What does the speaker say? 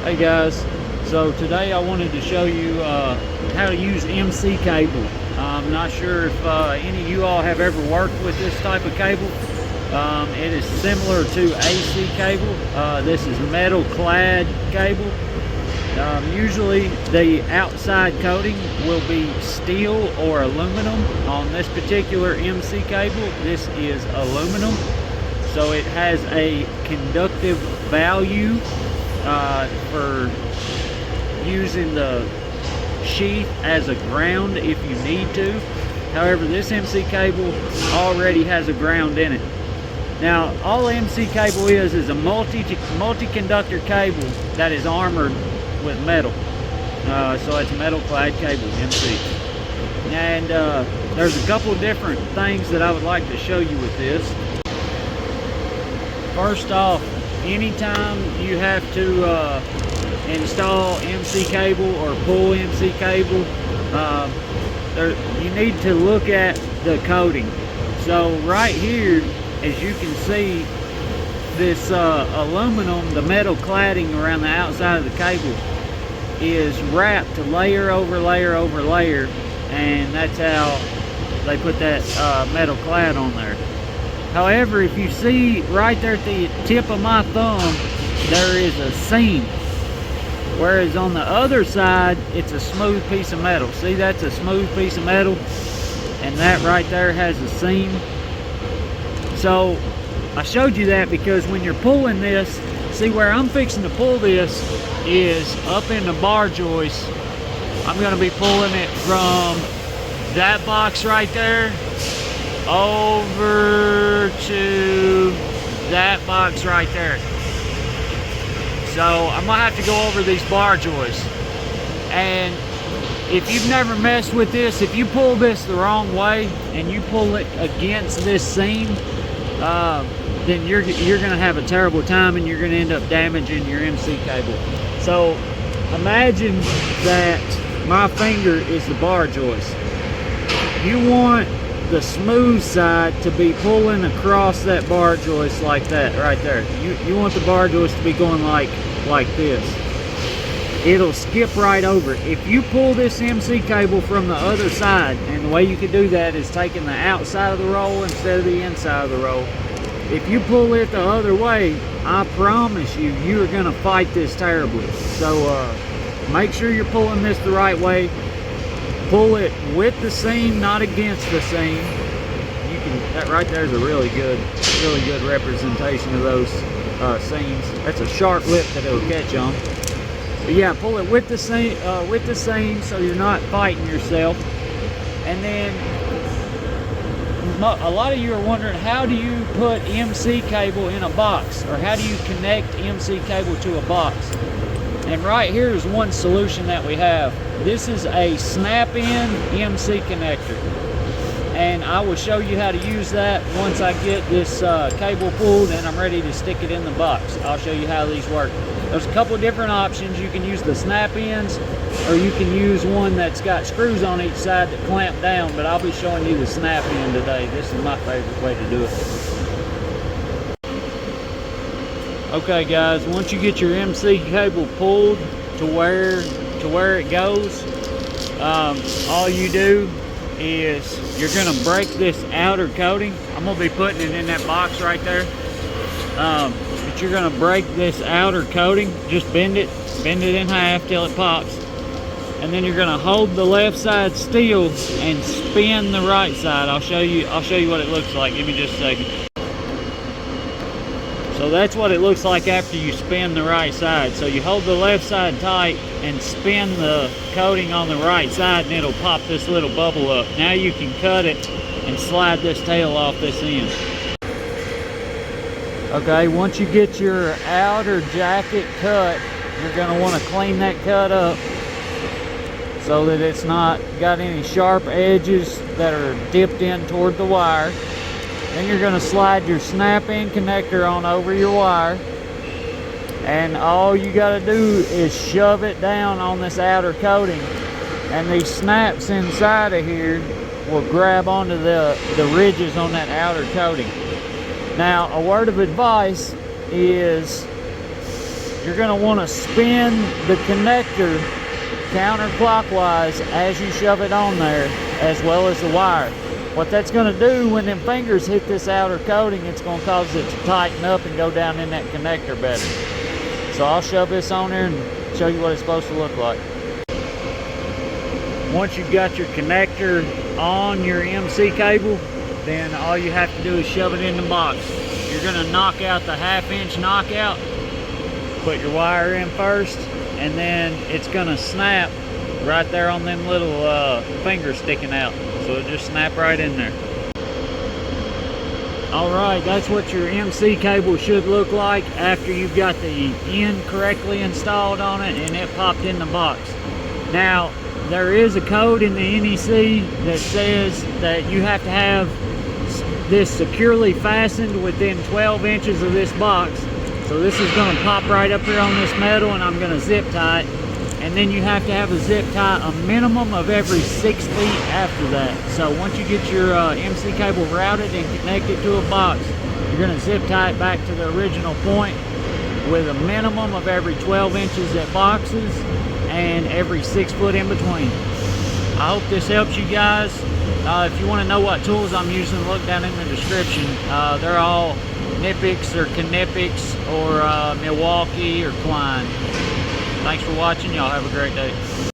Hey guys, so today I wanted to show you how to use MC cable. I'm not sure if any of you all have ever worked with this type of cable. It is similar to AC cable. This is metal clad cable. Usually the outside coating will be steel or aluminum. On this particular MC cable, this is aluminum. So it has a conductive value for using the sheath as a ground if you need to. However, this MC cable already has a ground in it. Now, all MC cable is a multi-conductor cable that is armored with metal. So it's metal clad cable, MC. And there's a couple of different things that I would like to show you with this. First off, anytime you have to install MC cable or pull MC cable, you need to look at the coating. So right here, as you can see, this aluminum, the metal cladding around the outside of the cable is wrapped layer over layer over layer, and that's how they put that metal clad on there. However, if you see right there at the tip of my thumb, there is a seam. Whereas on the other side, it's a smooth piece of metal. See, that's a smooth piece of metal. And that right there has a seam. So, I showed you that because when you're pulling this, see where I'm fixing to pull this is up in the bar joist. I'm going to be pulling it from that box right there over to that box right there. So I'm gonna have to go over these bar joists. And if you've never messed with this, if you pull this the wrong way and you pull it against this seam, then you're gonna have a terrible time and you're gonna end up damaging your MC cable. So imagine that my finger is the bar joist. You want the smooth side to be pulling across that bar joist like that right there. You want the bar joist to be going like this. It'll skip right over. If you pull this MC cable from the other side, and the way you can do that is taking the outside of the roll instead of the inside of the roll. If you pull it the other way, I promise you, you are going to fight this terribly. So make sure you're pulling this the right way. Pull it with the seam, not against the seam. You can, that right there is a really good representation of those seams. That's a sharp lip that it'll catch on. But yeah, pull it with the seam, so you're not fighting yourself. And then a lot of you are wondering, how do you put MC cable in a box, or how do you connect MC cable to a box? And right here is one solution that we have. This is a snap-in MC connector. And I will show you how to use that once I get this cable pulled and I'm ready to stick it in the box. I'll show you how these work. There's a couple of different options. You can use the snap-ins, or you can use one that's got screws on each side that clamp down, but I'll be showing you the snap-in today. This is my favorite way to do it. Okay guys, once you get your MC cable pulled to where it goes, all you do is you're going to break this outer coating. I'm going to be putting it in that box right there. But you're going to break this outer coating, just bend it in half till it pops. And then you're going to hold the left side still and spin the right side. I'll show you what it looks like. Give me just a second. So that's what it looks like after you spin the right side. So you hold the left side tight and spin the coating on the right side, and it'll pop this little bubble up. Now you can cut it and slide this tail off this end. Okay, once you get your outer jacket cut, you're going to want to clean that cut up so that it's not got any sharp edges that are dipped in toward the wire. Then you're going to slide your snap-in connector on over your wire, and all you got to do is shove it down on this outer coating, and these snaps inside of here will grab onto the ridges on that outer coating. Now, a word of advice is you're going to want to spin the connector counterclockwise as you shove it on there, as well as the wire. What that's going to do when them fingers hit this outer coating, it's going to cause it to tighten up and go down in that connector better. So I'll shove this on there and show you what it's supposed to look like. Once you've got your connector on your MC cable, then all you have to do is shove it in the box. You're going to knock out the 1/2 inch knockout, put your wire in first, and then it's going to snap right there on them little fingers sticking out. So it'll just snap right in there. Alright, that's what your MC cable should look like after you've got the end correctly installed on it and it popped in the box. Now, there is a code in the NEC that says that you have to have this securely fastened within 12 inches of this box. So this is going to pop right up here on this metal, and I'm going to zip tie it. And then you have to have a zip tie a minimum of every 6 feet after that. So once you get your MC cable routed and connected to a box, you're going to zip tie it back to the original point with a minimum of every 12 inches at boxes and every 6 foot in between. I hope this helps you guys. If you want to know what tools I'm using, look down in the description. They're all Knipex or Knipex or Milwaukee or Klein. Thanks for watching. Y'all have a great day.